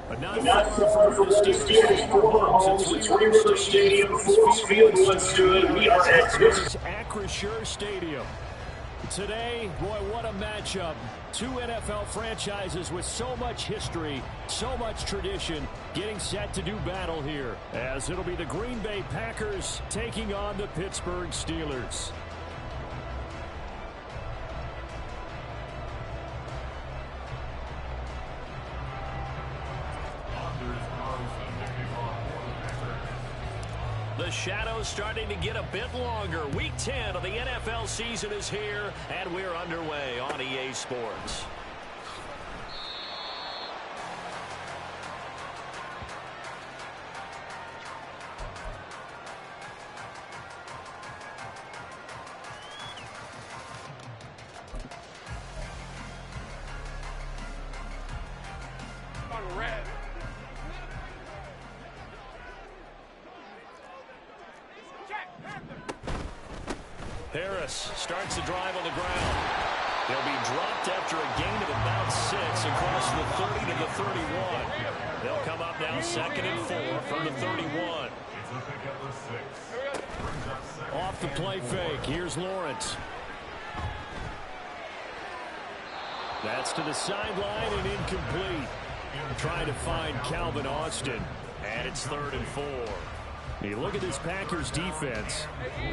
But not far from the Steelers' former since Wee River Stadium, Forbes Field once stood. We are at this Acrisure Stadium. Today, boy, what a matchup. Two NFL franchises with so much history, so much tradition, getting set to do battle here, as it'll be the Green Bay Packers taking on the Pittsburgh Steelers. The shadow's starting to get a bit longer. Week 10 of the NFL season is here, and we're underway on EA Sports. Harris starts the drive on the ground. He'll be dropped after a gain of about 6 across the 30 to the 31. They'll come up now 2nd and 4 from the 31. Off the play fake. Here's Lawrence. That's to the sideline and incomplete. Trying to find Calvin Austin. And it's 3rd and 4. You look at this Packers defense.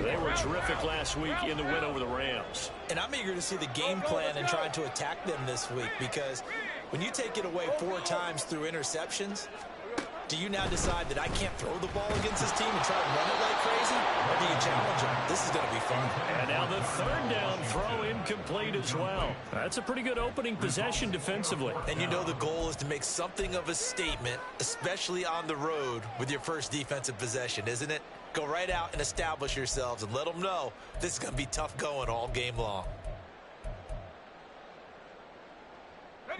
They were terrific last week in the win over the Rams. And I'm eager to see the game plan and trying to attack them this week, because when you take it away 4 times through interceptions, do you now decide that I can't throw the ball against this team and try to run it like crazy? Or do you challenge them? This is going to be fun. And now the 3rd down throw incomplete as well. That's a pretty good opening possession defensively. And you know the goal is to make something of a statement, especially on the road with your first defensive possession, isn't it? Go right out and establish yourselves and let them know this is going to be tough going all game long.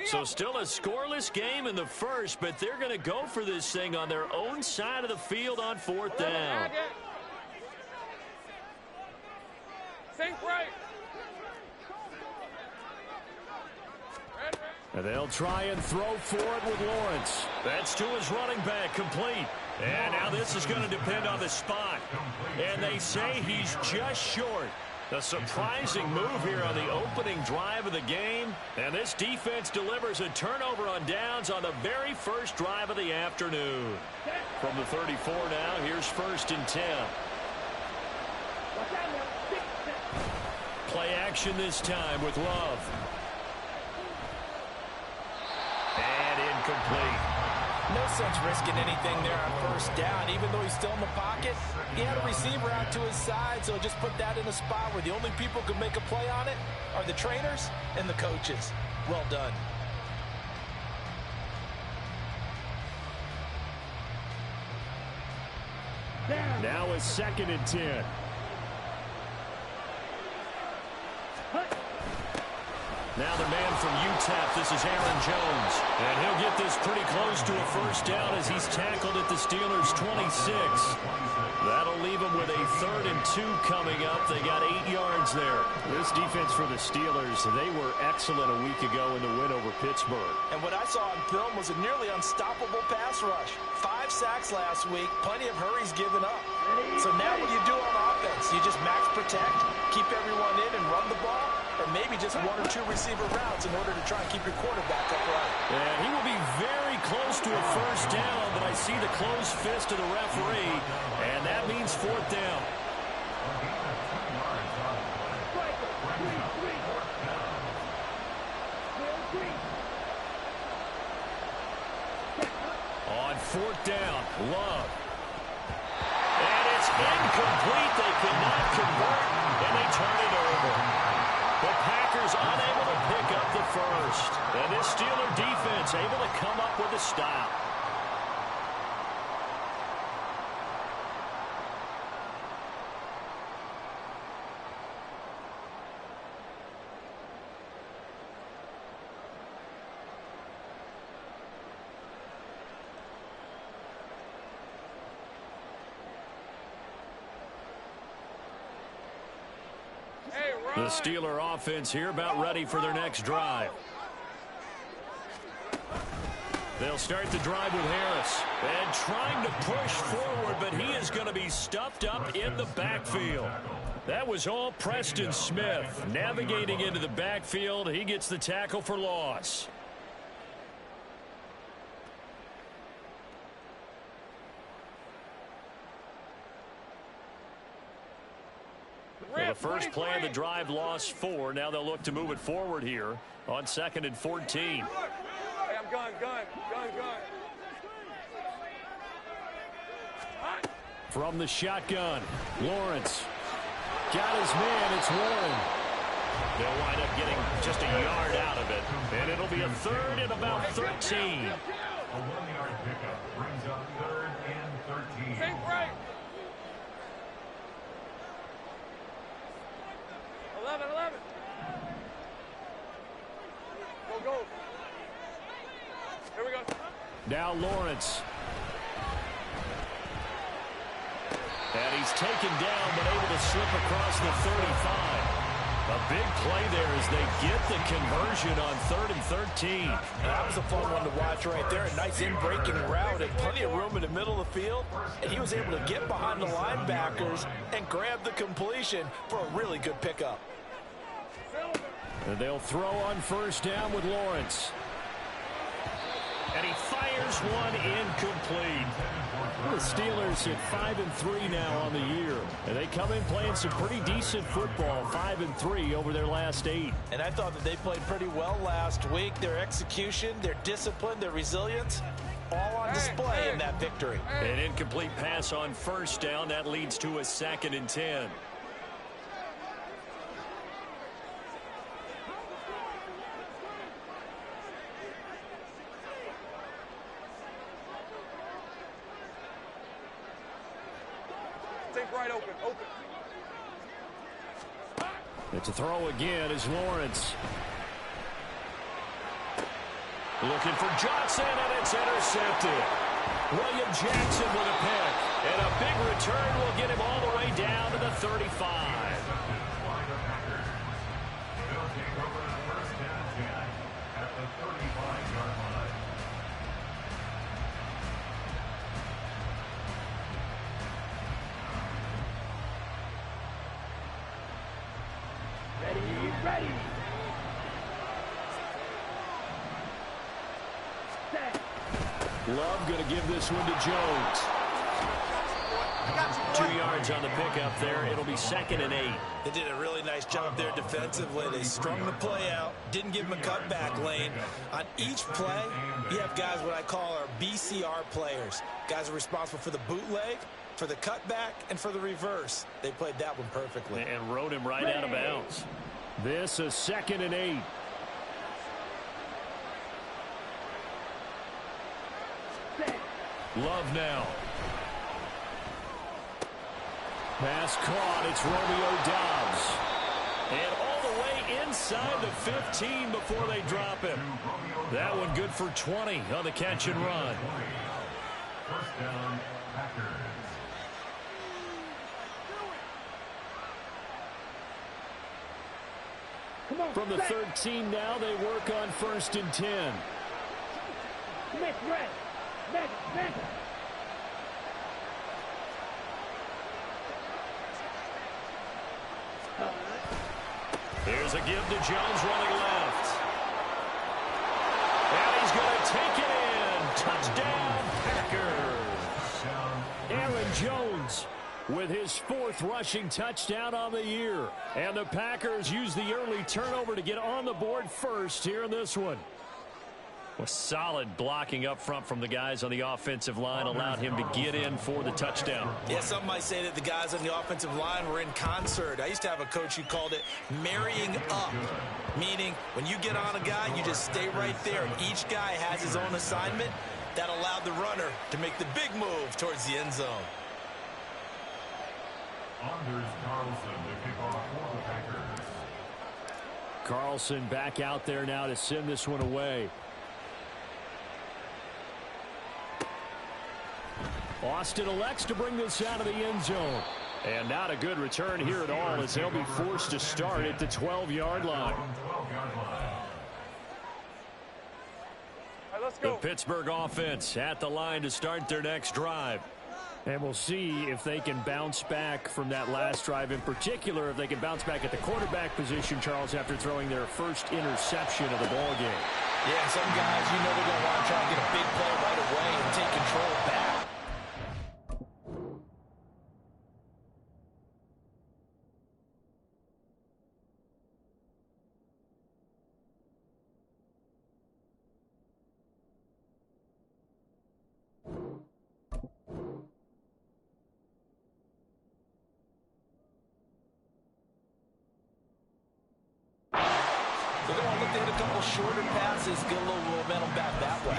So still a scoreless game in the first, but they're going to go for this thing on their own side of the field on 4th down. And they'll try and throw for it with Lawrence. That's to his running back, complete. And now this is going to depend on the spot. And they say he's just short. A surprising move here on the opening drive of the game. And this defense delivers a turnover on downs on the very first drive of the afternoon. From the 34 now, here's 1st and 10. Play action this time with Love. And incomplete. No sense risking anything there on 1st down, even though he's still in the pocket. He had a receiver out to his side, so just put that in a spot where the only people who can make a play on it are the trainers and the coaches. Well done. Now a 2nd and 10. Now the man from UTEP, this is Aaron Jones. And he'll get this pretty close to a 1st down as he's tackled at the Steelers' 26. That'll leave them with a 3rd and 2 coming up. They got 8 yards there. This defense for the Steelers, they were excellent a week ago in the win over Pittsburgh. And what I saw on film was a nearly unstoppable pass rush. 5 sacks last week, plenty of hurries given up. So now what do you do on offense? You just max protect, keep everyone in and run the ball? Or maybe just 1 or 2 receiver routes in order to try and keep your quarterback upright. And he will be very close to a 1st down, but I see the closed fist of the referee, and that means 4th down. On 4th down, Love. And it's incomplete. They cannot convert, and they turn it over. The Packers unable to pick up the 1st. And this Steeler defense able to come up with a stop. The Steeler offense here about ready for their next drive. They'll start the drive with Harris. And trying to push forward, but he is going to be stuffed up in the backfield. That was all Preston Smith. Navigating into the backfield, he gets the tackle for loss. Well, the first play of the drive lost 4. Now they'll look to move it forward here on 2nd and 14. Hey, I'm gun. From the shotgun, Lawrence. Got his man, it's Warren. They'll wind up getting just a yard out of it. And it'll be a 3rd and about 13. A 1-yard pickup brings up 3rd and 13. Think right. 11. Go. Here we go. Now Lawrence. And he's taken down, but able to slip across the 35. A big play there as they get the conversion on 3rd and 13. That was a fun one to watch right there. A nice in-breaking route and plenty of room in the middle of the field. And he was able to get behind the linebackers and grab the completion for a really good pickup. And they'll throw on 1st down with Lawrence. And he fires one incomplete. The Steelers at 5-3 now on the year. And they come in playing some pretty decent football, 5-3 over their last 8. And I thought that they played pretty well last week. Their execution, their discipline, their resilience, all on display in that victory. An incomplete pass on 1st down. That leads to a 2nd and 10. Think right, open. It's a throw again as Lawrence. Looking for Johnson, and it's intercepted. William Jackson with a pick. And a big return will get him all the way down to the 35. They'll take over the 1st down jack at the 35-yard line. Ready. Love going to give this one to Jones. 2 yards on the pickup there. It'll be 2nd and 8. They did a really nice job there defensively. They strung the play out, didn't give him a cutback lane. On each play, you have guys what I call our BCR players. Guys are responsible for the bootleg, for the cutback, and for the reverse. They played that one perfectly. And rode him right out of bounds. This is 2nd and 8. Love now. Pass caught. It's Romeo Doubs. And all the way inside the 15 before they drop him. That one good for 20 on the catch and run. 1st down, Packers. From the 13 now, they work on 1st and 10. Here's a give to Jones running left. And he's going to take it in. Touchdown, Packers. Aaron Jones with his 4th rushing touchdown on the year. And the Packers use the early turnover to get on the board first here in this one. Well, solid blocking up front from the guys on the offensive line allowed him to get in for the touchdown. Yeah, some might say that the guys on the offensive line were in concert. I used to have a coach who called it marrying up, meaning when you get on a guy, you just stay right there. Each guy has his own assignment. That allowed the runner to make the big move towards the end zone. Anders Carlson to kick off for the Packers. Carlson back out there now to send this one away. Austin elects to bring this out of the end zone. And not a good return here at all as they'll be forced to start at the 12-yard line. right, let's The go. Pittsburgh offense at the line to start their next drive. And we'll see if they can bounce back from that last drive. In particular, if they can bounce back at the quarterback position, Charles, after throwing their first interception of the ball game. Yeah, some guys, you know they're going to want to try and get a big play right away and take control back. They're going to look to hit a couple shorter passes, get a little momentum back that way.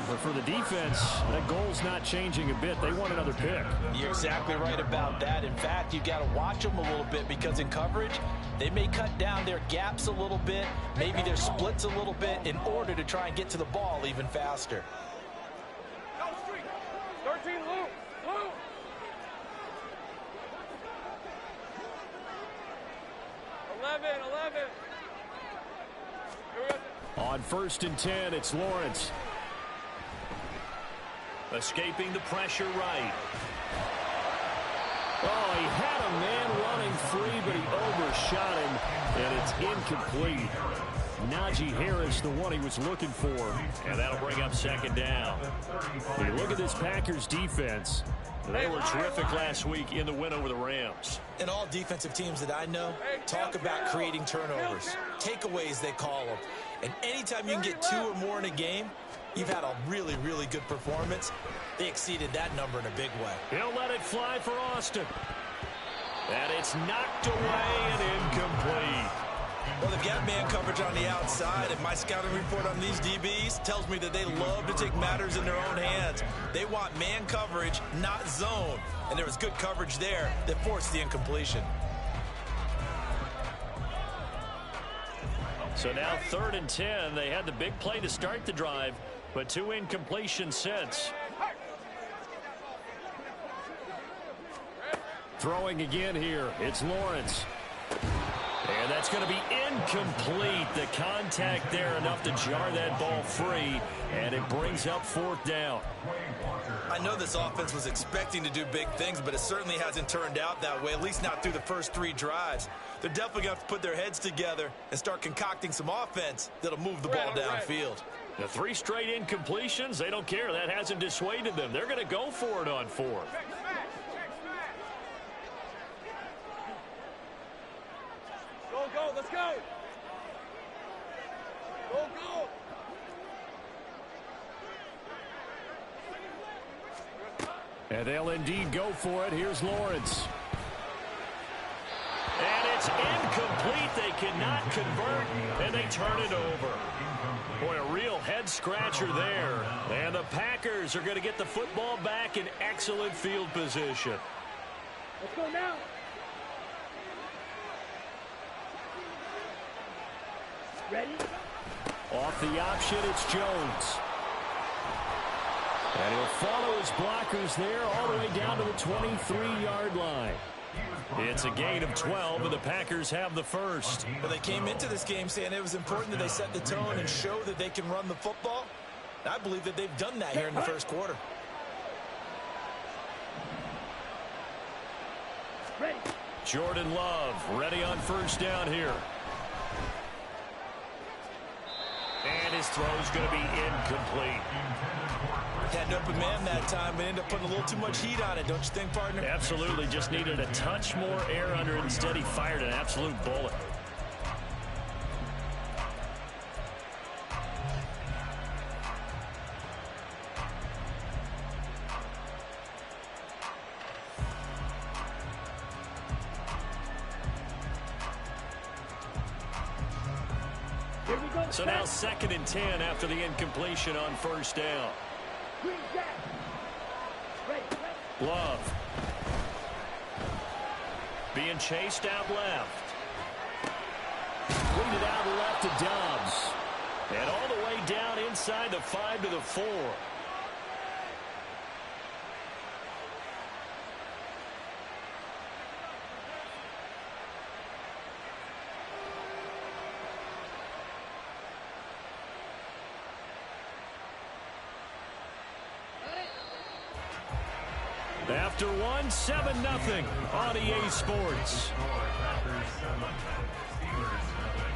But for the defense, that goal's not changing a bit. They want another pick. You're exactly right about that. In fact, you got to watch them a little bit because in coverage, they may cut down their gaps a little bit, maybe their splits a little bit in order to try and get to the ball even faster. Go street. 13 loop. Loop. Eleven. Here we go. On 1st and 10, it's Lawrence. Escaping the pressure right. Oh, he had a man running free, but he overshot him, and it's incomplete. Najee Harris, the one he was looking for, and that'll bring up 2nd down. When you look at this Packers defense, they were terrific last week in the win over the Rams. And all defensive teams that I know talk about creating turnovers, takeaways they call them. And anytime you can get 2 or more in a game, you've had a really, really good performance. They exceeded that number in a big way. He'll let it fly for Austin. And it's knocked away and incomplete. Well, they've got man coverage on the outside, and my scouting report on these DBs tells me that they love to take matters in their own hands. They want man coverage, not zone. And there was good coverage there that forced the incompletion. So now 3rd and 10. They had the big play to start the drive, but 2 incompletions since. Throwing again here. It's Lawrence. And that's going to be incomplete. The contact there enough to jar that ball free, and it brings up 4th down. I know this offense was expecting to do big things, but it certainly hasn't turned out that way, at least not through the first 3 drives. They're definitely going to have to put their heads together and start concocting some offense that'll move the ball downfield. The 3 straight incompletions, they don't care. That hasn't dissuaded them. They're going to go for it on 4th. Go, let's go. Go. And they'll indeed go for it. Here's Lawrence. And it's incomplete. They cannot convert, and they turn it over. Boy, a real head-scratcher there. And the Packers are going to get the football back in excellent field position. Let's go now. Ready? Off the option, it's Jones. And he'll follow his blockers there all the way down to the 23-yard line. It's a gain of 12, and the Packers have the first. Well, they came into this game saying it was important that they set the tone and show that they can run the football. I believe that they've done that here in the first quarter. Ready. Jordan Love ready on 1st down here. And his throw's going to be incomplete. Had an open man that time, but ended up putting a little too much heat on it, don't you think, partner? Absolutely, just needed a touch more air under it. Instead, he fired an absolute bullet. So now 2nd and 10 after the incompletion on 1st down. Love. Being chased out left. Lead it out left to Dobbs. And all the way down inside the 5 to the 4. After one, 7-0 on EA Sports. Packers 7, Steelers nothing.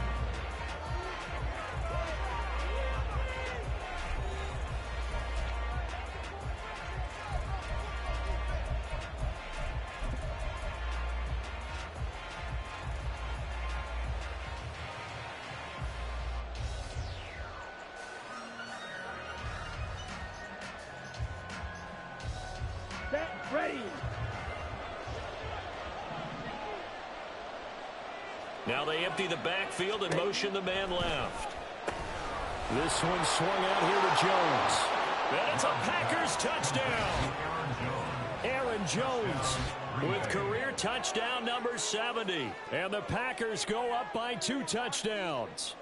Set, ready. Now they empty the backfield and motion the man left. This one swung out here to Jones. And it's a Packers touchdown. Aaron Jones with career touchdown number 70. And the Packers go up by 2 touchdowns.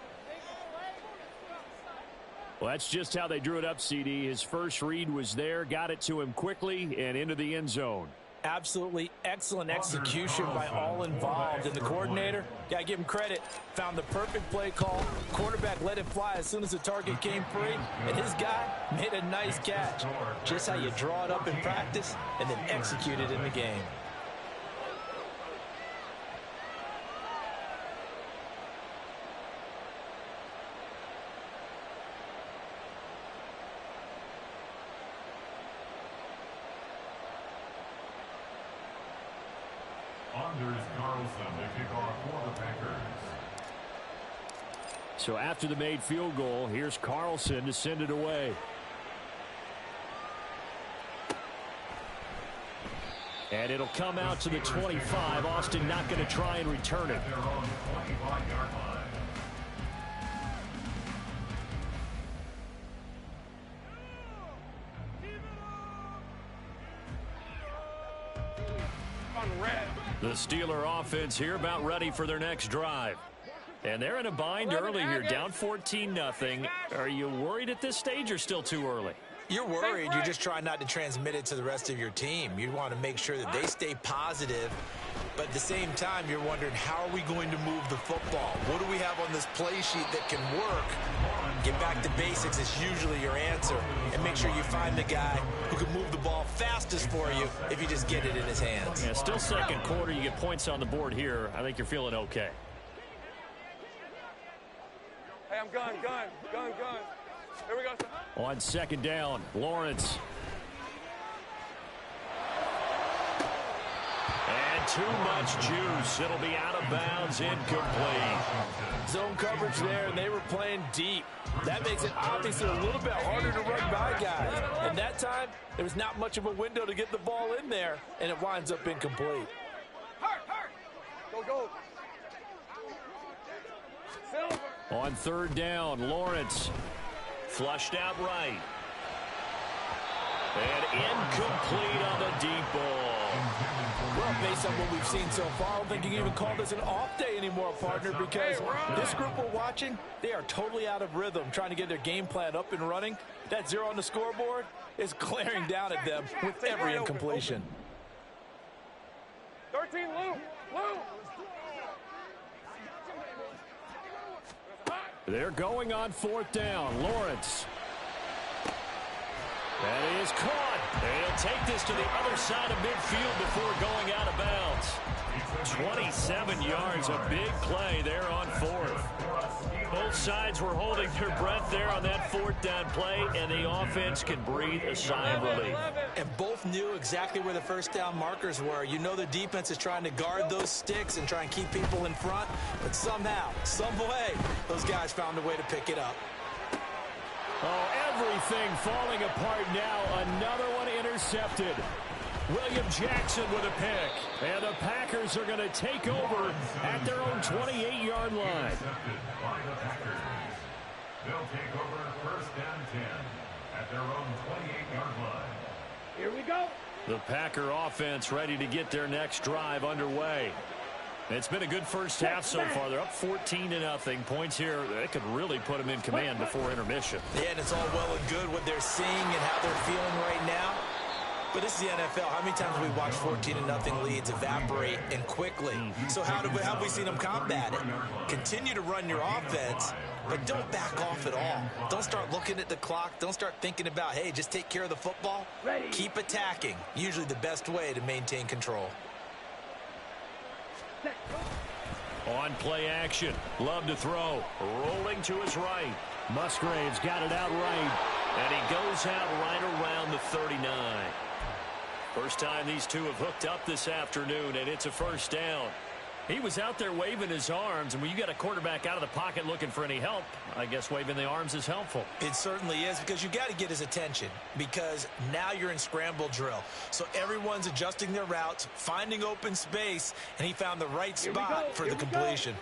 Well, that's just how they drew it up, CD. His first read was there, got it to him quickly, and into the end zone. Absolutely excellent execution by all involved. And the coordinator, got to give him credit, found the perfect play call. Quarterback let it fly as soon as the target came free. And his guy made a nice catch. Just how you draw it up in practice and then execute it in the game. Anders Carlson to kick off for the Packers. So after the made field goal, here's Carlson to send it away. And it'll come out to the 25. Austin not going to try and return it. At their own 25-yard line. The Steeler offense here about ready for their next drive. And they're in a bind early here, down 14-0. Are you worried at this stage or still too early? You're worried. You're just trying not to transmit it to the rest of your team. You want to make sure that they stay positive. But at the same time, you're wondering, how are we going to move the football? What do we have on this play sheet that can work? Get back to basics is usually your answer. And make sure you find the guy who can move the ball fastest for you if you just get it in his hands. Yeah, still second quarter. You get points on the board here. I think you're feeling okay. Hey, I'm gun. Here we go, sir. On second down, Lawrence. And too much juice. It'll be out of bounds, incomplete. Zone coverage there, and they were playing deep. That makes it obviously a little bit harder to run by guys. And that time, there was not much of a window to get the ball in there, and it winds up incomplete. Go. Silver. On third down, Lawrence flushed out right. And incomplete on the deep ball. Well, based on what we've seen so far, I don't think you can even call this an off day anymore, partner, because this group we're watching, they are totally out of rhythm, trying to get their game plan up and running. That 0 on the scoreboard is glaring down at them with every incompletion. 13, Lou. They're going on fourth down. Lawrence. That is caught. They'll take this to the other side of midfield before going out of bounds. 27 yards, a big play there on fourth. Both sides were holding their breath there on that fourth down play, and the offense can breathe a sigh of relief. And both knew exactly where the first down markers were. You know the defense is trying to guard those sticks and try and keep people in front, but somehow, some way, those guys found a way to pick it up. Oh, everything falling apart now. Another one intercepted. William Jackson with a pick. And the Packers are going to take over at their own 28-yard line. By the Packers. They'll take over first and 10 at their own 28-yard line. Here we go. The Packer offense ready to get their next drive underway. It's been a good first half so far. They're up 14-0. Points here, that could really put them in command before intermission. Yeah, and it's all well and good what they're seeing and how they're feeling right now. But this is the NFL. How many times have we watched 14-0 leads evaporate and quickly? So how have we seen them combat it? Continue to run your offense, but don't back off at all. Don't start looking at the clock. Don't start thinking about, hey, just take care of the football. Ready. Keep attacking. Usually the best way to maintain control. Set. On play action. Love to throw. Rolling to his right. Musgrave's got it out right. And he goes out right around the 39. First time these two have hooked up this afternoon, and it's a first down. He was out there waving his arms, and when you got a quarterback out of the pocket looking for any help, I guess waving the arms is helpful. It certainly is, because you got to get his attention, because now you're in scramble drill. So everyone's adjusting their routes, finding open space, and he found the right spot for the completion.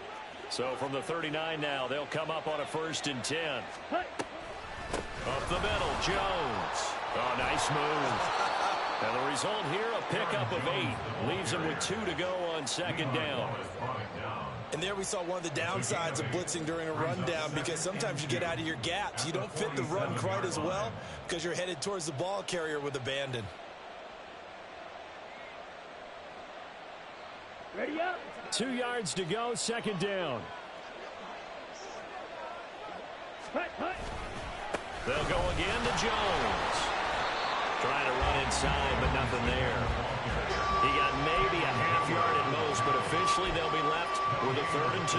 So from the 39 now, they'll come up on a 1st and 10. Up the middle, Jones. Oh, nice move. And the result here, a pickup of 8. Leaves him with 2 to go on 2nd down. And there we saw one of the downsides of blitzing during a rundown, because sometimes you get out of your gaps. You don't fit the run quite as well because you're headed towards the ball carrier with abandon. Ready up. 2 yards to go, 2nd down. Hut. They'll go again to Jones. Trying to run inside, but nothing there. He got maybe a half yard at most, but officially they'll be left with a 3rd and 2.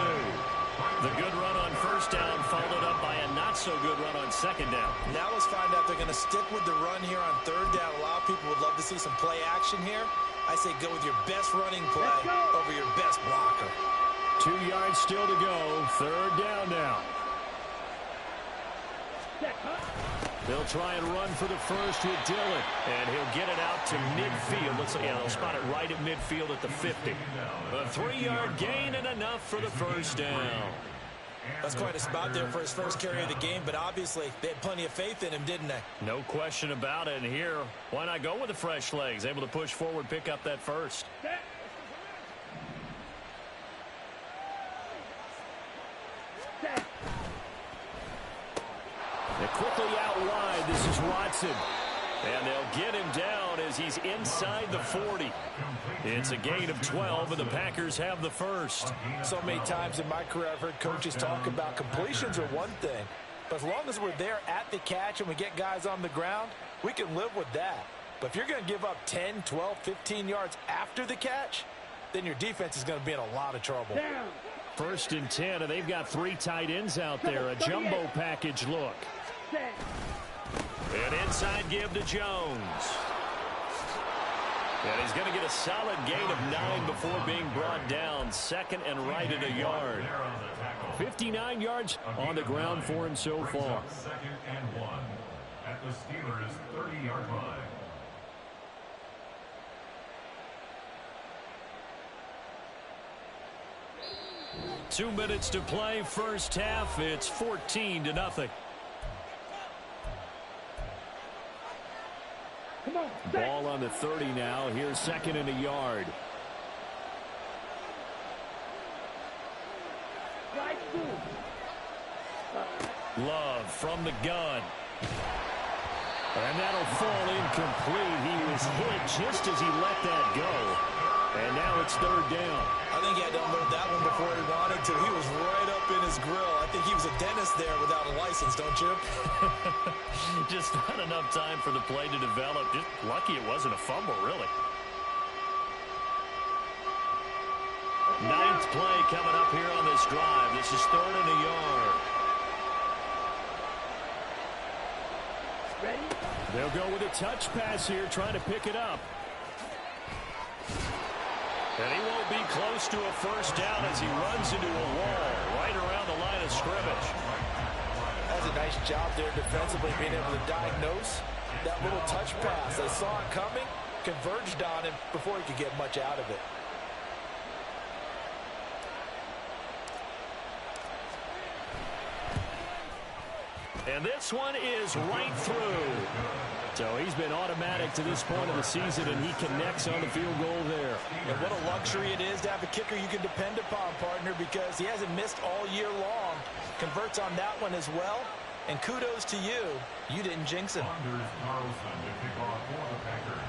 The good run on 1st down followed up by a not-so-good run on 2nd down. Now let's find out if they're going to stick with the run here on 3rd down. A lot of people would love to see some play action here. I say go with your best running play over your best blocker. 2 yards still to go. 3rd down now. They'll try and run for the first with Dillon. And he'll get it out to midfield. Looks like, yeah, they'll spot it right at midfield at the 50. A 3-yard gain and enough for the 1st down. That's quite a spot there for his first carry of the game, but obviously they had plenty of faith in him, didn't they? No question about it. And here, why not go with the fresh legs? Able to push forward, pick up that first. They're quickly out wide. This is Watson. And they'll get him down as he's inside the 40. It's a gain of 12, and the Packers have the first. So many times in my career I've heard coaches talk about completions are one thing, but as long as we're there at the catch and we get guys on the ground, we can live with that. But if you're going to give up 10, 12, 15 yards after the catch, then your defense is going to be in a lot of trouble. 1st and 10, and they've got 3 tight ends out there. A jumbo package look. An inside give to Jones. And he's going to get a solid gain of 9 before being brought down. 2nd and right at a yard. 59 yards on the ground for him so far. 2nd and 1 at the Steelers' 30-yard line. Two minutes to play, first half. It's 14-0. Come on. Ball on the 30 now. Here's 2nd and a yard. Love from the gun. And that'll fall incomplete. He was hit just as he let that go. And now it's 3rd down. I think he had to unload that one before he wanted to. He was right up in his grill. I think he was a dentist there without a license, don't you? Just not enough time for the play to develop. Just lucky it wasn't a fumble, really. 9th play coming up here on this drive. This is 3rd and a yard. Ready? They'll go with a touch pass here, trying to pick it up. And he won't be close to a first down as he runs into a wall right around the line of scrimmage. That's a nice job there defensively, being able to diagnose that little touch pass. They saw it coming, converged on him before he could get much out of it. And this one is right through. So he's been automatic to this point of the season, and he connects on the field goal there. And what a luxury it is to have a kicker you can depend upon, partner, because he hasn't missed all year long. Converts on that one as well. And kudos to you. You didn't jinx him. Anders Carlson to kick off for the Packers.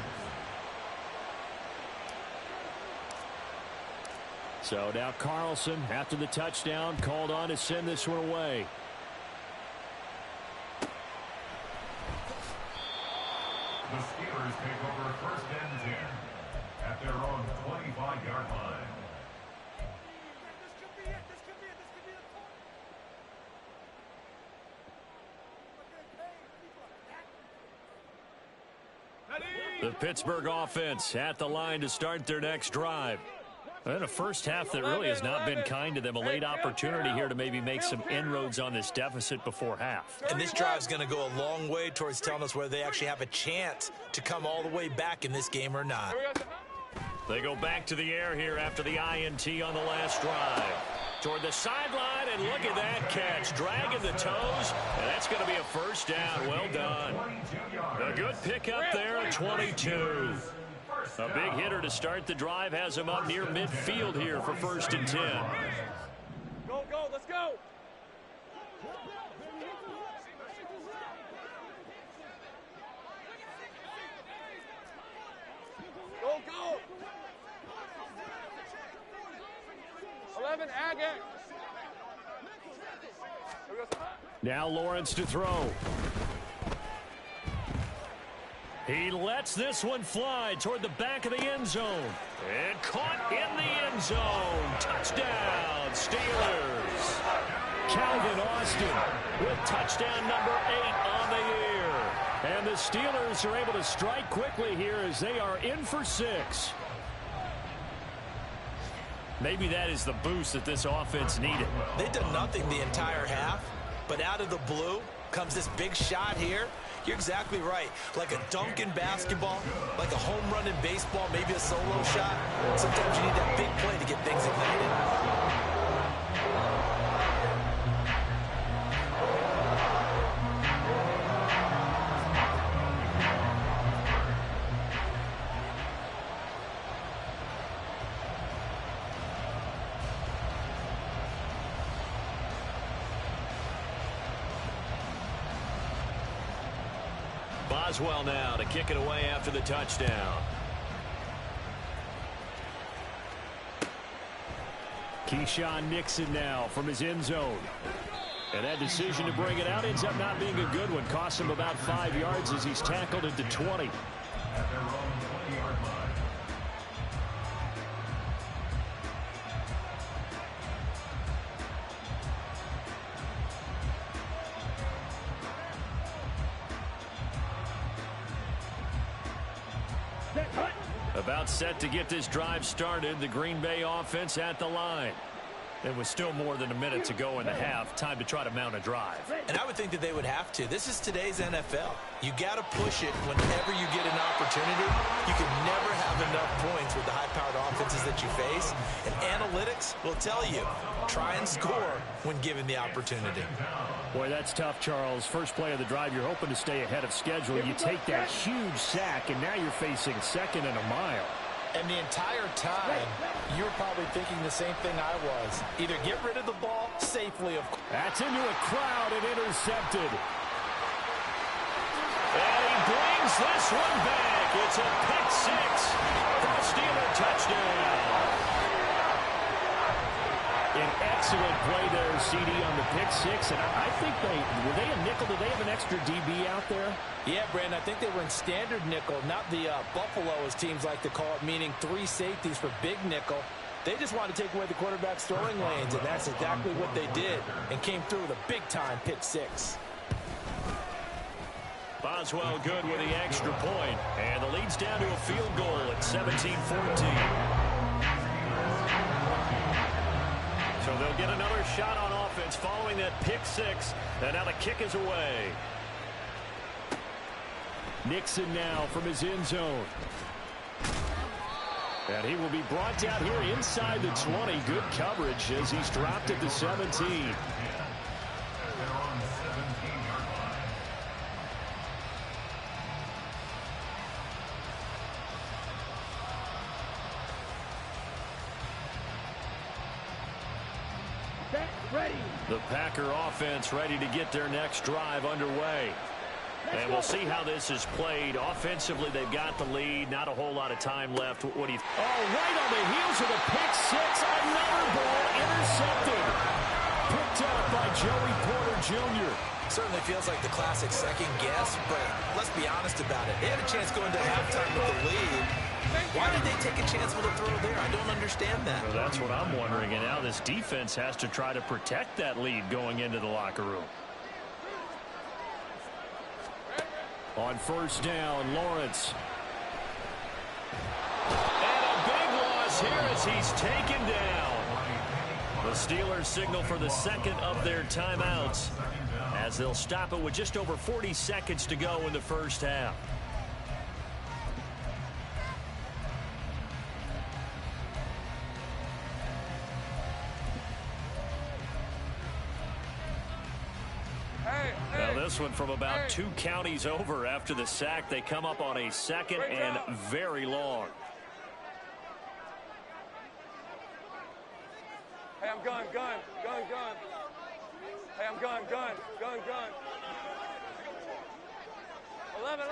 So now Carlson, after the touchdown, called on to send this one away. The Steelers take over first and 10 at their own 25-yard line. The Pittsburgh offense at the line to start their next drive. And a first half that really has not been kind to them. A late opportunity here to maybe make some inroads on this deficit before half. And this drive is going to go a long way towards telling us whether they actually have a chance to come all the way back in this game or not. They go back to the air here after the INT on the last drive. Toward the sideline, and look at that catch. Dragging the toes, and that's going to be a first down. Well done. A good pickup there at 22. A big hitter to start the drive has him up near midfield here for first and 10. Go, go, let's go. Go, go. 11, Agate. Now Lawrence to throw. He lets this one fly toward the back of the end zone. And caught in the end zone. Touchdown, Steelers. Calvin Austin with touchdown number 8 on the year. And the Steelers are able to strike quickly here as they are in for 6. Maybe that is the boost that this offense needed. They've done nothing the entire half, but out of the blue comes this big shot here. You're exactly right. Like a dunk in basketball, like a home run in baseball, maybe a solo shot. Sometimes you need that big play to get things ignited. Boswell now to kick it away after the touchdown. Keyshawn Nixon now from his end zone. And that decision to bring it out ends up not being a good one. Costs him about 5 yards as he's tackled into 20. At their own 20-yard line. About set to get this drive started. The Green Bay offense at the line. There was still more than a minute to go in the half. Time to try to mount a drive. And I would think that they would have to. This is today's NFL. You got to push it whenever you get an opportunity. You can never have enough points with the high-powered offenses that you face. And analytics will tell you, try and score when given the opportunity. Boy, that's tough, Charles. First play of the drive, you're hoping to stay ahead of schedule. You take that huge sack, and now you're facing second and a mile. And the entire time, you're probably thinking the same thing I was. Either get rid of the ball safely, of course. That's into a crowd and intercepted. And he brings this one back. It's a pick six for a Steeler touchdown. An excellent play there, CD, on the pick six. And I think were they a nickel? Did they have an extra DB out there? Yeah, Brandon, I think they were in standard nickel, not the Buffalo, as teams like to call it, meaning 3 safeties for big nickel. They just wanted to take away the quarterback's throwing lanes, and that's exactly what they did, and came through with a big-time pick six. Boswell good with the extra point, and the lead's down to a field goal at 17-14. So they'll get another shot on offense following that pick six, and now the kick is away. Nixon now from his end zone. And he will be brought down here inside the 20. Good coverage as he's dropped at the 17. The Packer offense ready to get their next drive underway. And we'll see how this is played. Offensively, they've got the lead. Not a whole lot of time left. What do you... Oh, right on the heels of the pick six. Another ball intercepted. Picked up by Joey Porter Jr. Certainly feels like the classic second guess, but let's be honest about it. They had a chance going to halftime with the lead. Why did they take a chance with a throw there? I don't understand that. Well, that's what I'm wondering, and now this defense has to try to protect that lead going into the locker room. On first down, Lawrence. And a big loss here as he's taken down. The Steelers signal for the second of their timeouts as they'll stop it with just over 40 seconds to go in the first half. Now this one from about 2 counties over after the sack. They come up on a second and very long. Hey, I'm gun. Hey, I'm gun. 11.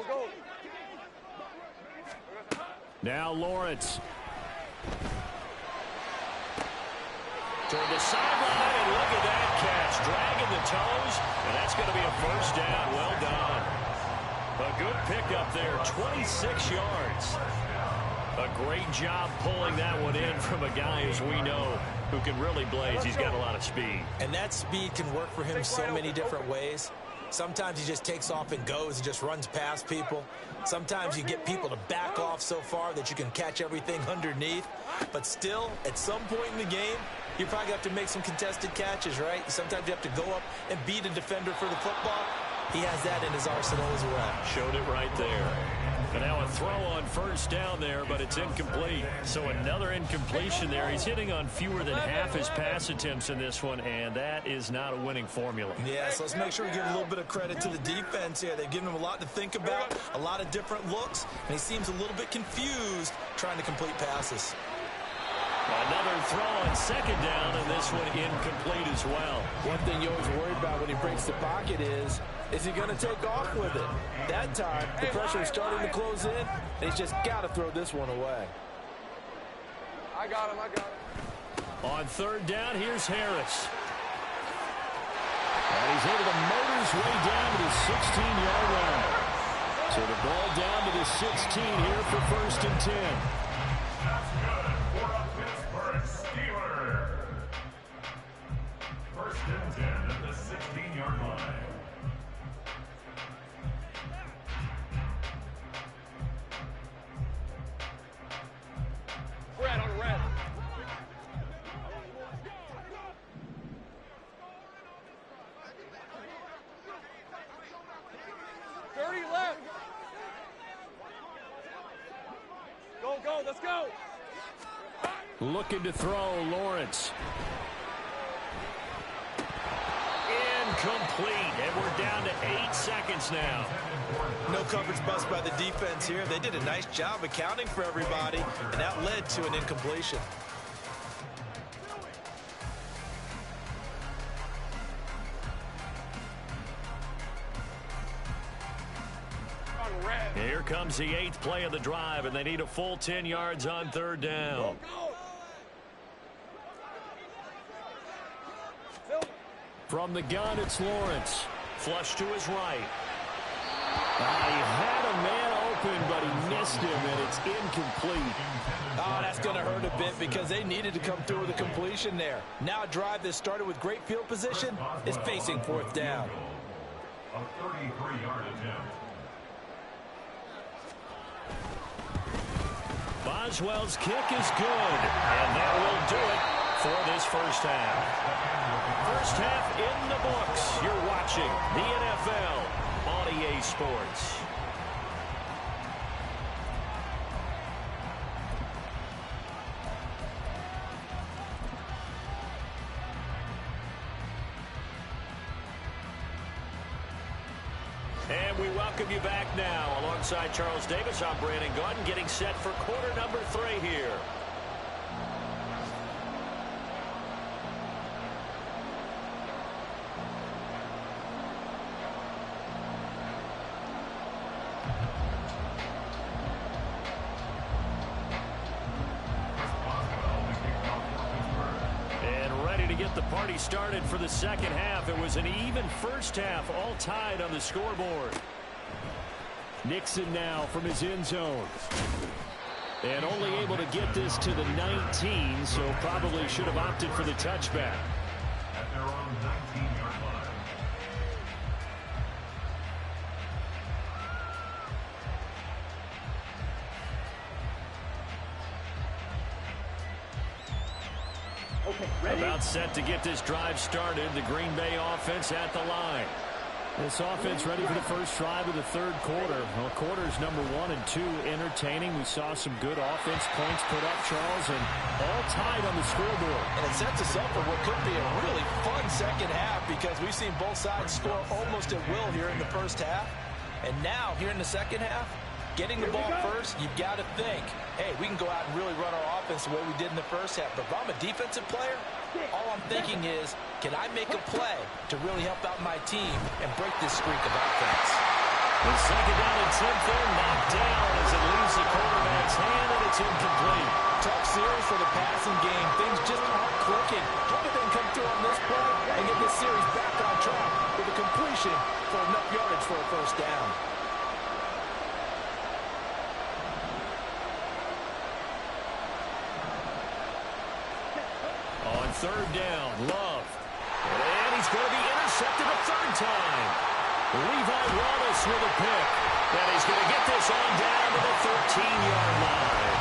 Go. Now Lawrence. Toward the sideline, and look at that catch. Dragging the toes, and that's going to be a first down. Well done. A good pickup there, 26 yards. A great job pulling that one in from a guy, as we know, who can really blaze. He's got a lot of speed. And that speed can work for him so many different ways. Sometimes he just takes off and goes and just runs past people. Sometimes you get people to back off so far that you can catch everything underneath. But still, at some point in the game, you probably have to make some contested catches, right? Sometimes you have to go up and beat a defender for the football. He has that in his arsenal as well. Showed it right there. And now a throw on first down there, but it's incomplete. So another incompletion there. He's hitting on fewer than half his pass attempts in this one, and that is not a winning formula. Yeah, so let's make sure we give a little bit of credit to the defense here. They've given him a lot to think about, a lot of different looks, and he seems a little bit confused trying to complete passes. Another throw on second down, and this one incomplete as well. One thing you always worry about when he breaks the pocket is he going to take off with it? That time, the pressure is starting to close in, and he's just got to throw this one away. I got him. On third down, here's Harris. And he's able to motor his way down to the 16-yard line. So the ball down to the 16 here for first and 10. That's good for a Pittsburgh Steeler. First and 10 at the 16-yard line. Red on red. Left. Go, let's go. Looking to throw, Lawrence. Incomplete, and we're down to 8 seconds now. No coverage bust by the defense here. They did a nice job accounting for everybody, and that led to an incompletion. Here comes the 8th play of the drive, and they need a full 10 yards on third down. From the gun, it's Lawrence. Flush to his right. He had a man open, but he missed him, and it's incomplete. Oh, that's going to hurt a bit because they needed to come through with a completion there. Now a drive that started with great field position is facing fourth down. A 33-yard attempt. Boswell's kick is good, and that will do it for this first half. First half in the books. You're watching the NFL on EA Sports. And we welcome you back now. Alongside Charles Davis, I'm Brandon Gaudin, getting set for quarter number 3 here. And ready to get get the party started for the second half. It was an even first half, all tied on the scoreboard. Nixon now from his end zone. And only able to get this to the 19, so probably should have opted for the touchback. At their own 19-yard line. About set to get this drive started. The Green Bay offense at the line. This offense ready for the first drive of the third quarter. Well, quarters number 1 and 2 entertaining. We saw some good offense points put up, Charles, and all tied on the scoreboard. And it sets us up for what could be a really fun second half because we've seen both sides score almost at will here in the first half. And now, here in the second half, getting the ball first, you've got to think, hey, we can go out and really run our offense the way we did in the first half. But if I'm a defensive player, all I'm thinking is, can I make a play to really help out my team and break this streak of offense? The second down and 10 there, knocked down as it leaves the quarterback's hand, and it's incomplete. Tough series for the passing game. Things just aren't clicking. Hope they can come through on this play and get this series back on track with a completion for enough yardage for a first down. On third down, Love. And he's going to be intercepted a third time. Levi Wallace with a pick. And he's going to get this on down to the 13-yard line.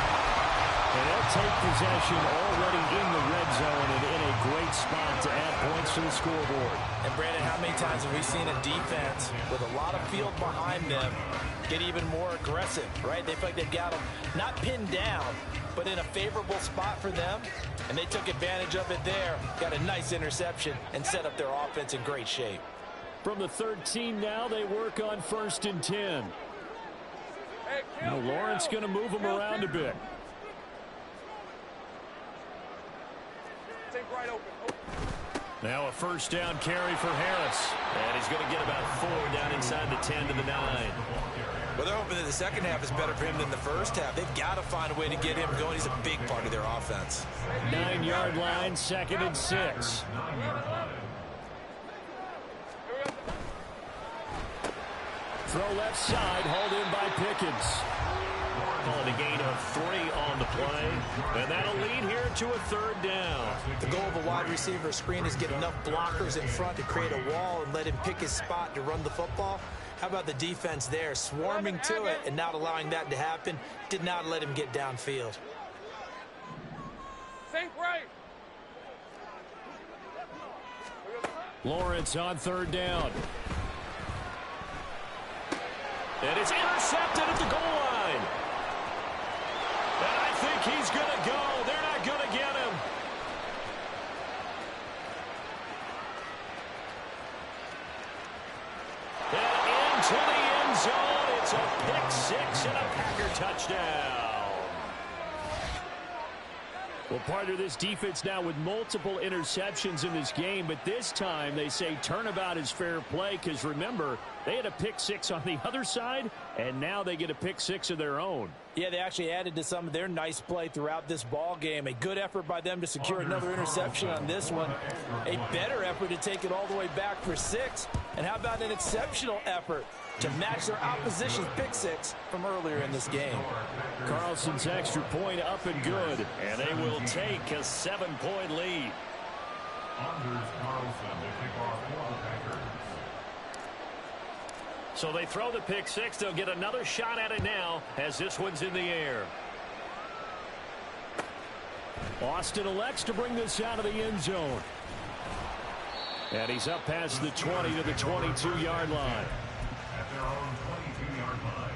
And they'll take possession already in the red zone and in a great spot to add points to the scoreboard. And Brandon, how many times have we seen a defense with a lot of field behind them get even more aggressive, right? They feel like they've got them not pinned down, but in a favorable spot for them. And they took advantage of it there, got a nice interception, and set up their offense in great shape. From the 13 now, they work on 1st and 10. Now Lawrence going to move them around a bit. Take right open. Now a first down carry for Harris. And he's going to get about 4 down inside the 10 to the 9. Well, they're hoping that the second half is better for him than the first half. They've got to find a way to get him going. He's a big part of their offense. 9-yard line, 2nd and 6. Throw left side, hauled in by Pickens. Calling a gain of 3 on the play. And that'll lead here to a 3rd down. The goal of a wide receiver screen is get enough blockers in front to create a wall and let him pick his spot to run the football. How about the defense there, swarming to it and not allowing that to happen? Did not let him get downfield. Think right. Lawrence on 3rd down. And it's intercepted at the goal line. And I think he's going to go. They're not going to get him. And into the end zone. It's a pick 6 and a Packer touchdown. Well, part of this defense now with multiple interceptions in this game, but this time they say turnabout is fair play because, remember, they had a pick 6 on the other side, and now they get a pick 6 of their own. Yeah, they actually added to some of their nice play throughout this ball game. A good effort by them to secure another interception on this one. A better effort to take it all the way back for 6. And how about an exceptional effort to match their opposition's pick 6 from earlier in this game? Carlson's extra point up and good, and they will take a 7-point lead. Anders Carlson to kick off for the Packers. So they throw the pick 6. They'll get another shot at it now as this one's in the air. Austin elects to bring this out of the end zone. And he's up past the 20 to the 22-yard line. At their own 22-yard line.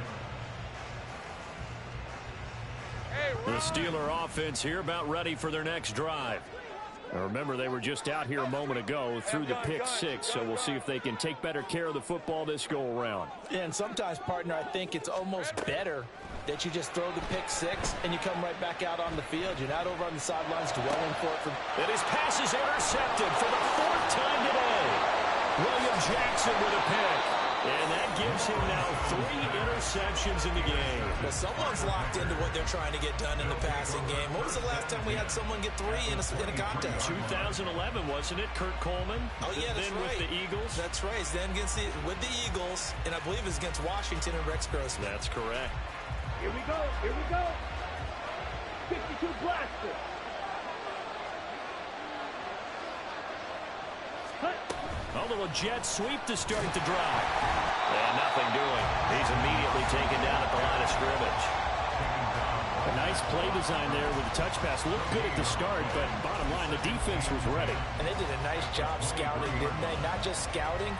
The Steeler offense here about ready for their next drive. Now remember, they were just out here a moment ago through the pick 6, so we'll see if they can take better care of the football this go-around. And sometimes, partner, I think it's almost better that you just throw the pick 6 and you come right back out on the field. You're not over on the sidelines dwelling for it. And his pass is intercepted for the 4th time today. William Jackson with a pick. And that gives him now 3 interceptions in the game. Well, someone's locked into what they're trying to get done in the passing game. When was the last time we had someone get 3 in a contest? 2011, wasn't it? Kurt Coleman. Oh, yeah, that's then right. With the Eagles. That's right. Then with the Eagles, and I believe it's against Washington and Rex Grossman. That's correct. Here we go. Here we go. 52 blaster. A little jet sweep to start the drive. And nothing doing. He's immediately taken down at the line of scrimmage. A nice play design there with the touch pass. Looked good at the start, but bottom line, the defense was ready. And they did a nice job scouting, didn't they? Not just scouting,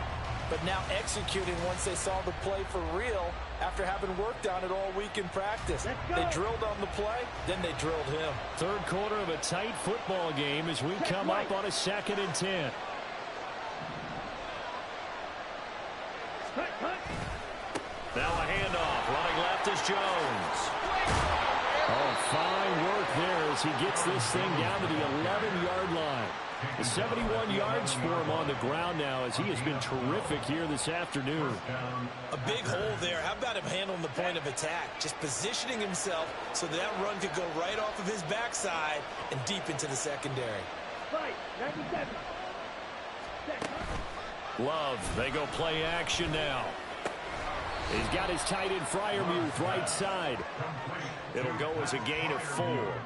but now executing once they saw the play for real after having worked on it all week in practice. They drilled on the play, then they drilled him. Third quarter of a tight football game as we come up on a 2nd and 10. Now a handoff. Running left is Jones. Oh, fine work there as he gets this thing down to the 11-yard line. The 71 yards for him on the ground now as he has been terrific here this afternoon. A big hole there. How about him handling the point of attack? Just positioning himself so that run could go right off of his backside and deep into the secondary. Fight. 97. Love, they go play action now. He's got his tight end Freiermuth right side. It'll go as a gain of 4,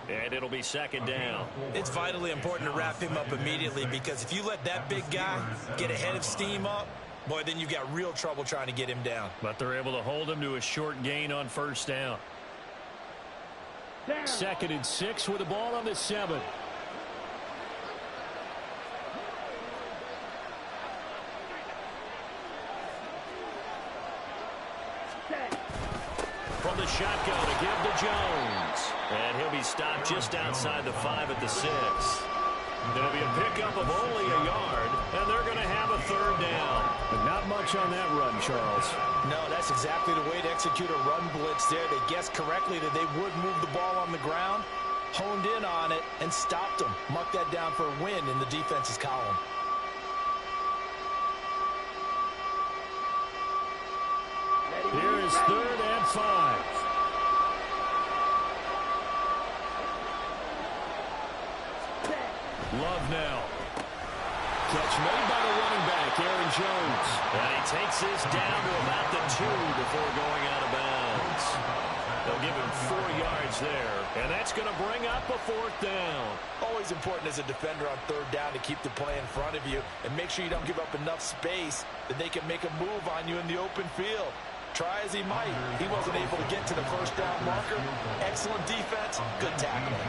and it'll be 2nd down. It's vitally important to wrap him up immediately because if you let that big guy get ahead of steam up, boy, then you've got real trouble trying to get him down. But they're able to hold him to a short gain on 1st down. 2nd and 6 with the ball on the 7. From the shotgun to give to Jones. And he'll be stopped just outside the 5 at the 6. It'll be a pickup of only a yard, and they're going to have a 3rd down. But not much on that run, Charles. No, that's exactly the way to execute a run blitz there. They guessed correctly that they would move the ball on the ground, honed in on it, and stopped them. Mark that down for a win in the defense's column. Here is 3rd and 5. Love now. Catch made by the running back, Aaron Jones. And he takes this down to about the 2 before going out of bounds. They'll give him 4 yards there, and that's going to bring up a 4th down. Always important as a defender on 3rd down to keep the play in front of you and make sure you don't give up enough space that they can make a move on you in the open field. Try as he might, he wasn't able to get to the 1st down marker. Excellent defense, good tackling.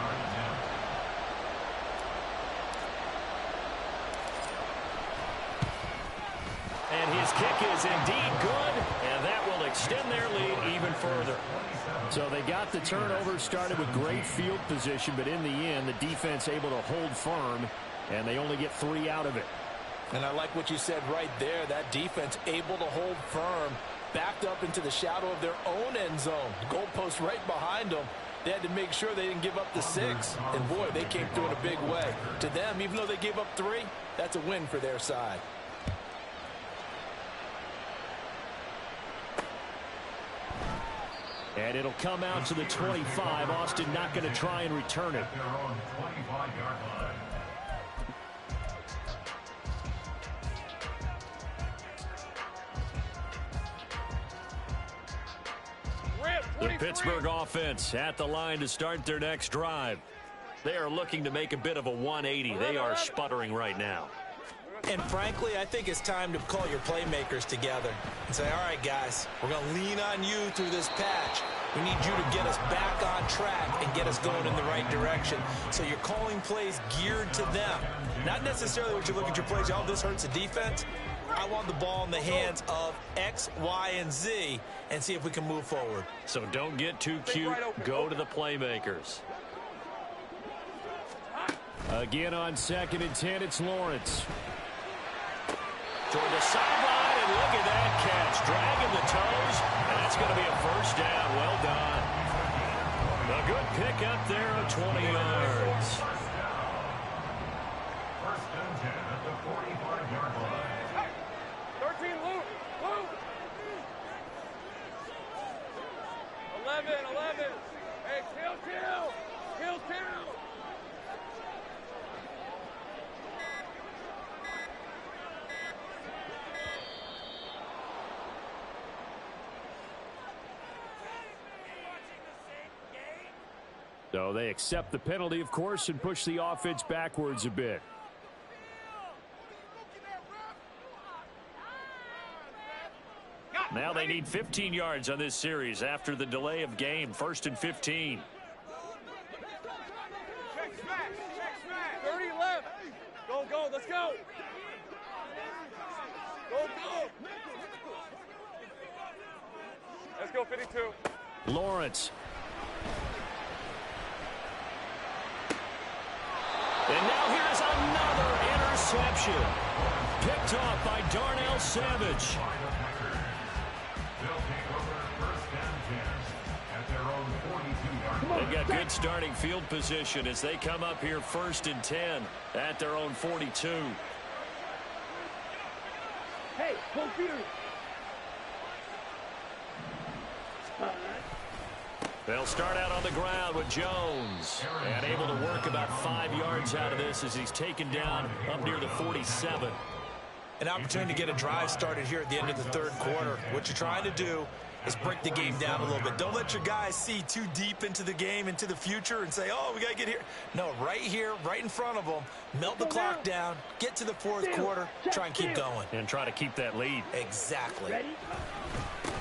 And his kick is indeed good, and that will extend their lead even further. So they got the turnover started with great field position, but in the end, the defense able to hold firm, and they only get 3 out of it. And I like what you said right there. That defense able to hold firm, backed up into the shadow of their own end zone. Goalpost right behind them. They had to make sure they didn't give up the 6. And, boy, they came through in a big way. To them, even though they gave up 3, that's a win for their side. And it'll come out to the 25. Austin not going to try and return it. Their own 25-yard line. The Pittsburgh offense at the line to start their next drive. They are looking to make a bit of a 180. They are sputtering right now. And frankly, I think it's time to call your playmakers together and say, all right, guys, we're going to lean on you through this patch. We need you to get us back on track and get us going in the right direction. So you're calling plays geared to them. Not necessarily what you look at your plays, oh, this hurts the defense. I want the ball in the hands of X, Y, and Z and see if we can move forward. So don't get too cute. Go to the playmakers. Again on 2nd and 10, it's Lawrence. Toward the sideline, and look at that catch. Dragging the toes, and that's going to be a 1st down. Well done. A good pick up there of 20 yards. 1st and 10 at the 45-yard line. 13, Luke. 11. Hey, kill two. Kill two. So they accept the penalty, of course, and push the offense backwards a bit. Now they need 15 yards on this series after the delay of game. 1st and 15. Check smack. 30 left. Go, let's go. Go. Let's go, 52. Lawrence. And now here's another interception. Picked off by Darnell Savage. They've got good starting field position as they come up here 1st and 10 at their own 42. Hey, go Peter. They'll start out on the ground with Jones. And able to work about 5 yards out of this as he's taken down up near the 47. An opportunity to get a drive started here at the end of the 3rd quarter. What you're trying to do is break the game down a little bit. Don't let your guys see too deep into the game, into the future, and say, oh, we got to get here. No, right here, right in front of them, melt the clock down, get to the 4th quarter, try and keep going. And try to keep that lead. Exactly. Ready?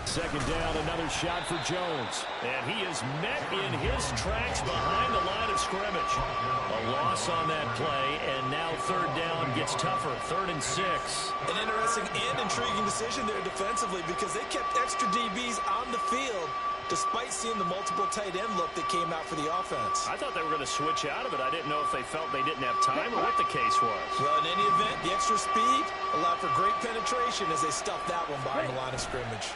2nd down, another shot for Jones. And he is met in his tracks behind the line of scrimmage. A loss on that play, and now 3rd down gets tougher. 3rd and 6. An interesting and intriguing decision there defensively because they kept extra DBs on the field despite seeing the multiple tight end look that came out for the offense. I thought they were going to switch out of it. I didn't know if they felt they didn't have time or what the case was. Well, in any event, the extra speed allowed for great penetration as they stuffed that one behind the line of scrimmage.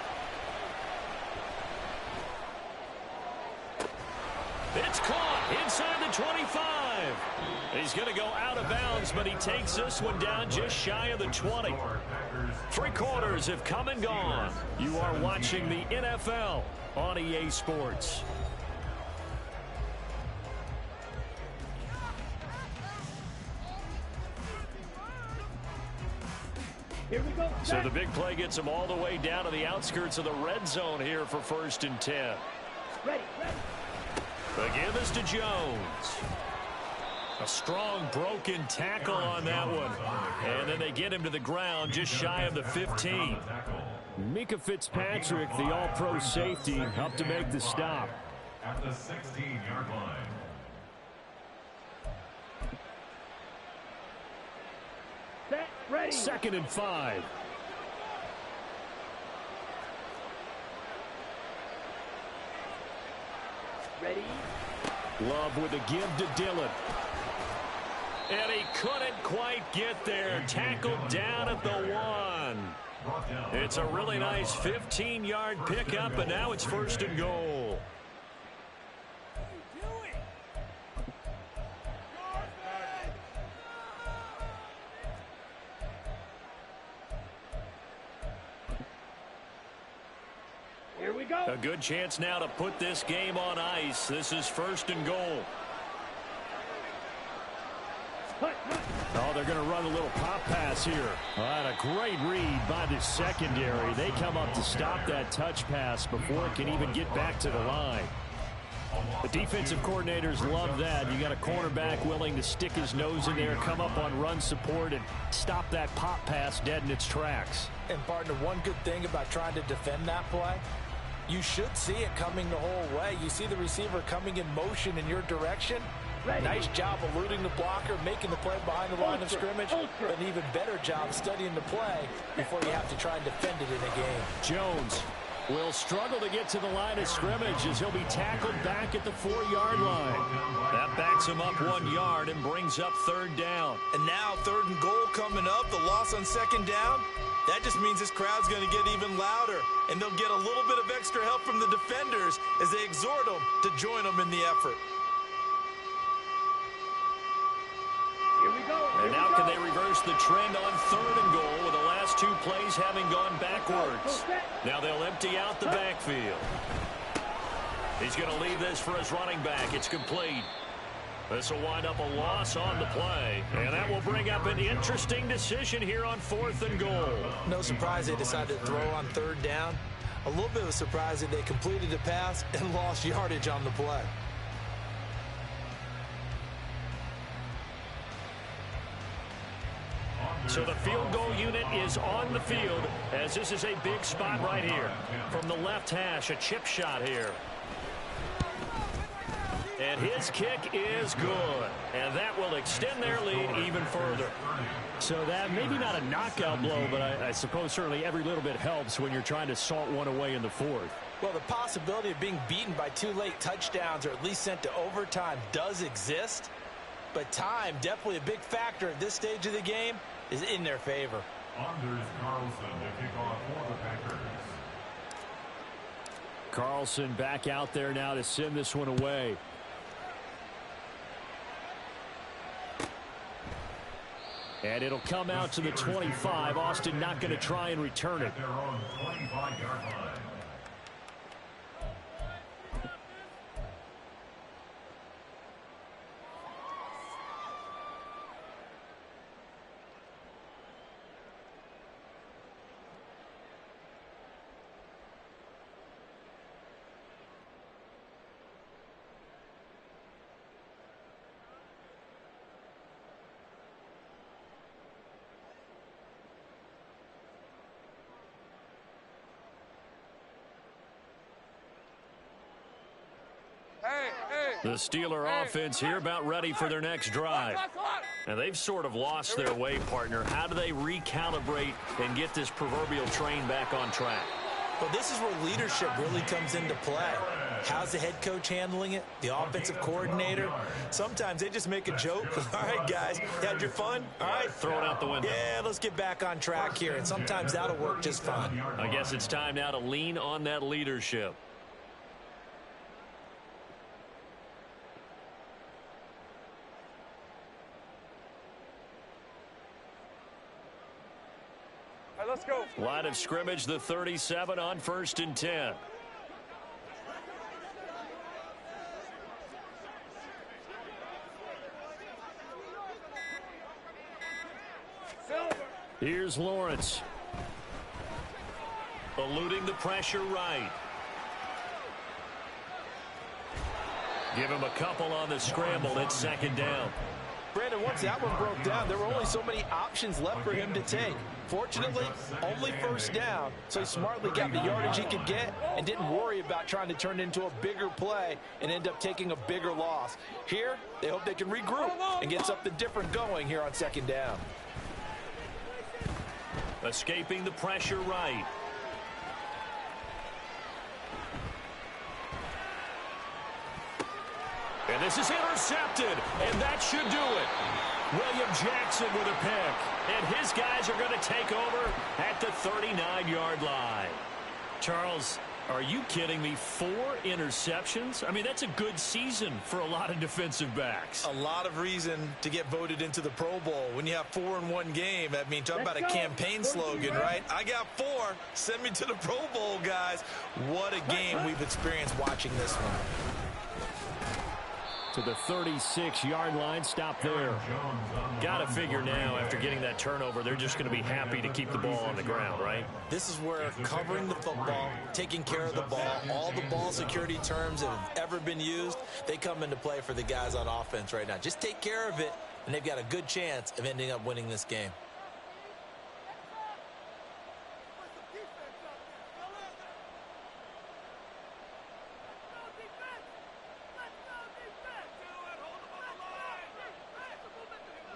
It's caught inside the 25. He's going to go out of bounds, but he takes this one down just shy of the 20. 3 quarters have come and gone. You are watching the NFL on EA Sports. Here we go. So the big play gets him all the way down to the outskirts of the red zone here for 1st and 10. Ready. The give is to Jones. A strong broken tackle on that one. And then they get him to the ground just shy of the 15. Mika Fitzpatrick, the all-pro safety, up to make the stop. At the 16-yard line. Set. Ready. 2nd and 5. Ready. Love with a give to Dillon. And he couldn't quite get there. Tackled down at the 1. It's a really nice 15-yard pickup, and now it's 1st and goal. Here we go. A good chance now to put this game on ice. This is 1st and goal. Oh, they're going to run a little pop pass here. And a great read by the secondary. They come up to stop that touch pass before it can even get back to the line. The defensive coordinators love that. You got a cornerback willing to stick his nose in there, come up on run support, and stop that pop pass dead in its tracks. And partner, one good thing about trying to defend that play, you should see it coming the whole way. You see the receiver coming in motion in your direction. Ready. Nice job eluding the blocker, making the play behind the line of scrimmage. An even better job studying the play before you have to try and defend it in a game. Jones will struggle to get to the line of scrimmage as he'll be tackled back at the 4-yard line. That backs him up 1 yard and brings up 3rd down. And now 3rd and goal coming up. The loss on 2nd down. That just means this crowd's going to get even louder. And they'll get a little bit of extra help from the defenders as they exhort them to join them in the effort. Here we go. And now can they reverse the trend on 3rd and goal with the last 2 plays having gone backwards? Now they'll empty out the backfield. He's going to leave this for his running back. It's complete. This will wind up a loss on the play, and that will bring up an interesting decision here on 4th and goal. No surprise they decided to throw on 3rd down. A little bit of a surprise that they completed the pass and lost yardage on the play. So the field goal unit is on the field, as this is a big spot right here. From the left hash, a chip shot here. And his kick is good. And that will extend their lead even further. So that maybe not a knockout blow, but I suppose certainly every little bit helps when you're trying to salt one away in the 4th. Well, the possibility of being beaten by 2 late touchdowns or at least sent to overtime does exist. But time, definitely a big factor at this stage of the game, is in their favor. Anders Carlson to kick off for the Packers. Carlson back out there now to send this one away. And it'll come out to the 25. Austin not going to try and return it. At their own 25-yard line. The Steeler offense here about ready for their next drive. And they've sort of lost their way, partner. How do they recalibrate and get this proverbial train back on track? Well, this is where leadership really comes into play. How's the head coach handling it? The offensive coordinator? Sometimes they just make a joke. All right, guys, had your fun? All right. Throw it out the window. Yeah, let's get back on track here. And sometimes that'll work just fine. I guess it's time now to lean on that leadership. Let's go. Line of scrimmage, the 37 on 1st and 10. Here's Lawrence. Eluding the pressure right. Give him a couple on the scramble. It's 2nd down. Brandon, once that one broke down, there were only so many options left for him to take. Fortunately, only 1st down, so he smartly got the yardage he could get and didn't worry about trying to turn it into a bigger play and end up taking a bigger loss. Here, they hope they can regroup and get something different going here on 2nd down. Escaping the pressure right. And this is intercepted, and that should do it. William Jackson with a pick, and his guys are going to take over at the 39-yard line. Charles, are you kidding me? 4 interceptions? I mean, that's a good season for a lot of defensive backs. A lot of reason to get voted into the Pro Bowl. When you have 4 in one game, I mean, talk about a campaign slogan, right? I got 4. Send me to the Pro Bowl, guys. What a game we've experienced watching this one. To the 36-yard line, stop there. Got to figure now, after getting that turnover, they're just going to be happy to keep the ball on the ground, right? This is where covering the football, taking care of the ball, all the ball security terms that have ever been used, they come into play for the guys on offense right now. Just take care of it, and they've got a good chance of ending up winning this game.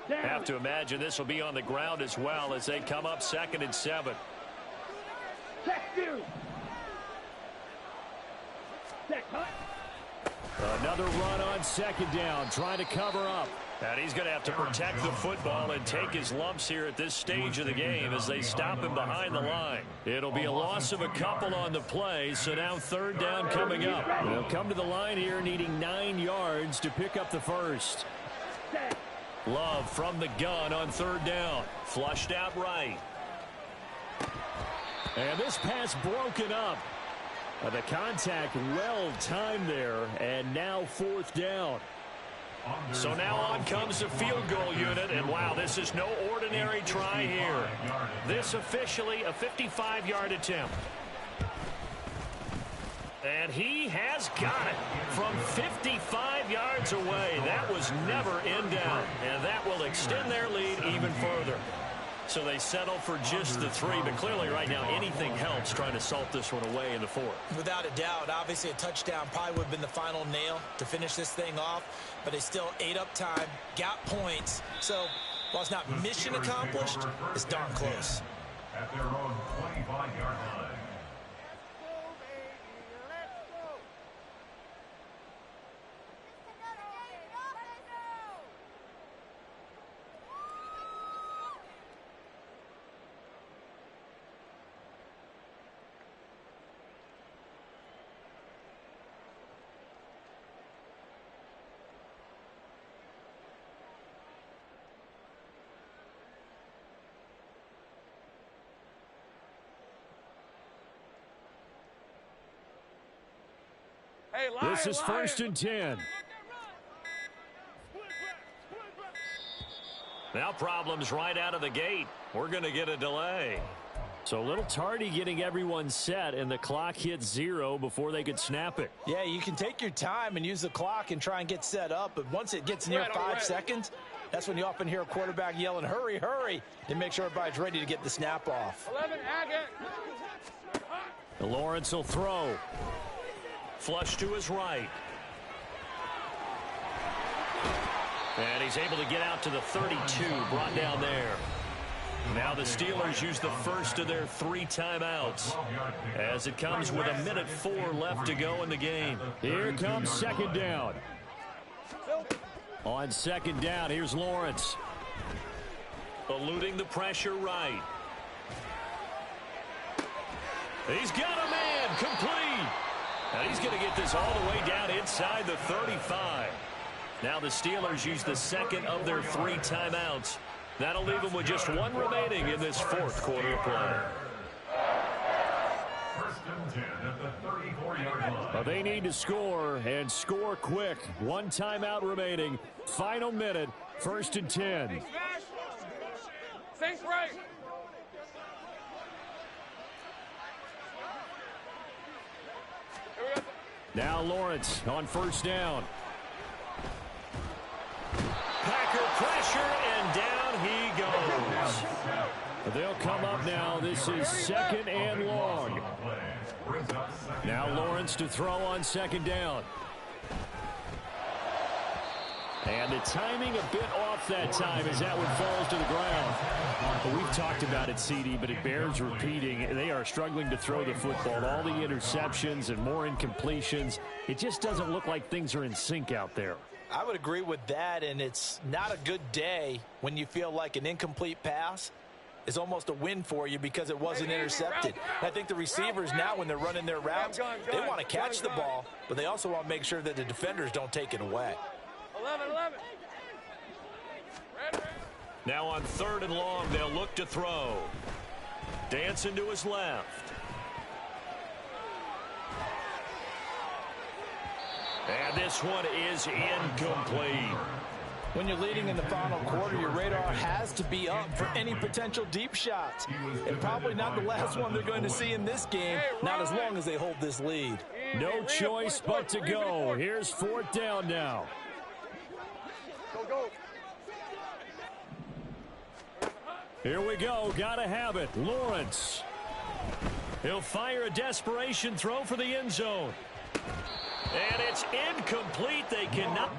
Have to imagine this will be on the ground as well as they come up 2nd and 7. Another run on 2nd down, trying to cover up. And he's going to have to protect the football and take his lumps here at this stage of the game as they stop him behind the line. It'll be a loss of a couple on the play, so now 3rd down coming up. They'll come to the line here needing 9 yards to pick up the first. Love from the gun on 3rd down. Flushed out right. And this pass broken up. The contact well timed there, and now 4th down. So now on comes the field goal unit, and wow, this is no ordinary try here. This officially a 55-yard attempt. And he has got it from 55 yards away. That was never in doubt, and that will extend their lead even further. So they settle for just the 3, but clearly right now anything helps trying to salt this one away in the 4th. Without a doubt, obviously a touchdown probably would have been the final nail to finish this thing off, but they still ate up time, got points. So while it's not mission accomplished, it's darn close. At their own 25-yard line. This is 1st and 10. Now problems right out of the gate. We're going to get a delay. So a little tardy getting everyone set, and the clock hits 0 before they could snap it. Yeah, you can take your time and use the clock and try and get set up, but once it gets near 5 seconds, that's when you often hear a quarterback yelling, hurry, hurry, to make sure everybody's ready to get the snap off. 11, Lawrence will throw. Flush to his right. And he's able to get out to the 32, brought down there. Now the Steelers use the first of their 3 timeouts as it comes with 1:04 left to go in the game. Here comes 2nd down. On 2nd down, here's Lawrence. Eluding the pressure right. He's got a man, complete. And he's going to get this all the way down inside the 35. Now the Steelers use the 2nd of their 3 timeouts. That'll leave them with just 1 remaining in this 4th quarter of play. 1st and 10 at the 34-yard line. Well, they need to score, and score quick. 1 timeout remaining. Final minute, 1st and 10. Sink right. Now Lawrence on 1st down. Packer pressure, and down he goes. They'll come up now. This is 2nd and long. Now Lawrence to throw on 2nd down. And the timing a bit off that time as that one falls to the ground. But we've talked about it, CD, but it bears repeating. They are struggling to throw the football. All the interceptions and more incompletions. It just doesn't look like things are in sync out there. I would agree with that, and it's not a good day when you feel like an incomplete pass is almost a win for you because it wasn't intercepted. And I think the receivers now, when they're running their routes, they want to catch the ball, but they also want to make sure that the defenders don't take it away. 11. Now on 3rd and long, they'll look to throw. Dancing to his left. And this one is incomplete. When you're leading in the final quarter, your radar has to be up for any potential deep shots. And probably not the last one they're going to see in this game, not as long as they hold this lead. No choice but to go. Here's 4th down now. Go. Here we go. Gotta have it. Lawrence. He'll fire a desperation throw for the end zone. And it's incomplete. They cannot.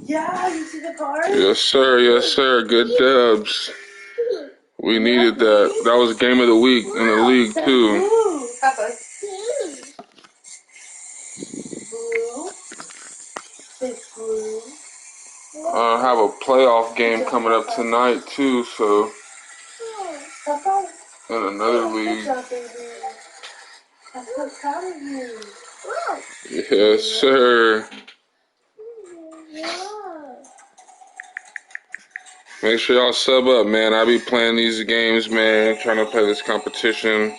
Yeah, you see the card? Yes, sir. Yes, sir. Good dubs. We needed that. That was game of the week in the league, too. Papa. Blue. Big blue. I have a playoff game coming up tonight too, so in another league. I'm so proud of you. Yes, sir. Make sure y'all sub up, man. I be playing these games, man, trying to play this competition.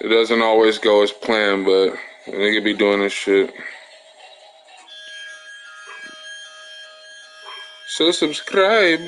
It doesn't always go as planned, but a nigga be doing this shit. So subscribe.